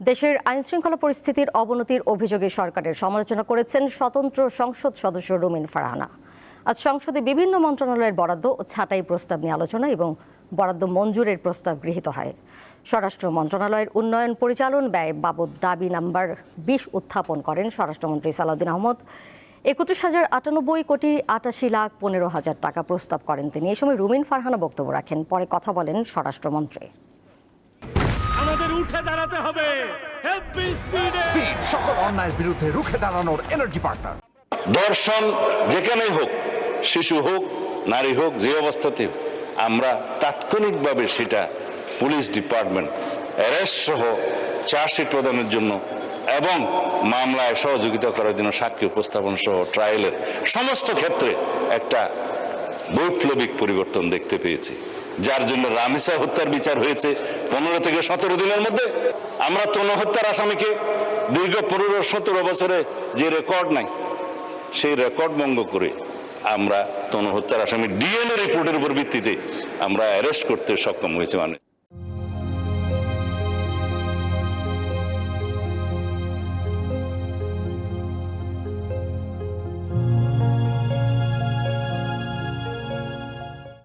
দেশের আইনশৃঙ্খলা পরিস্থিতির অবনতির অভিযোগে সরকারের সমালোচনা করেছেন স্বতন্ত্র সংসদ সদস্য রুমিন ফারহানা। আজ সংসদে বিভিন্ন মন্ত্রণালয়ের বরাদ্দ ও ছাঁটাই প্রস্তাব নিয়ে আলোচনা এবং বরাদ্দ মঞ্জুরের প্রস্তাব গৃহীত হয়। স্বরাষ্ট্র মন্ত্রণালয়ের উন্নয়ন পরিচালন ব্যয় বাবদ দাবি নাম্বার 20 উত্থাপন করেন স্বরাষ্ট্রমন্ত্রী সালাউদ্দিন আহমদ। 31,098,85,15,000 টাকা প্রস্তাব করেন তিনি। এই সময় রুমিন ফারহানা বক্তব্য রাখেন। পরে কথা বলেন স্বরাষ্ট্রমন্ত্রী। আমাদের উঠে দাঁড়াতে হবে, স্পিড সকল অন্যায়ের বিরুদ্ধে রুখে দাঁড়ানোর এনার্জি পার্টনার। দর্শন যেখানেই হোক, শিশু হোক, নারী হোক, যে অবস্থাতে হোক, আমরা তাৎক্ষণিকভাবে সেটা পুলিশ ডিপার্টমেন্ট অ্যারেস্ট সহ চার্জশিট প্রদানের জন্য এবং মামলায় সহযোগিতা করার জন্য সাক্ষী উপস্থাপন সহ ট্রায়ালের সমস্ত ক্ষেত্রে একটা বৈপ্লবিক পরিবর্তন দেখতে পেয়েছি, যার জন্য রামিসা হত্যার বিচার হয়েছে 15 থেকে 17 দিনের মধ্যে। আমরা তনু হত্যার আসামিকে দীর্ঘ 15-17 বছরে যে রেকর্ড নাই, সেই রেকর্ড ভঙ্গ করে আমরা তনু হত্যার আসামি ডিএনএ রিপোর্টের উপর ভিত্তিতে আমরা অ্যারেস্ট করতে সক্ষম হয়েছে।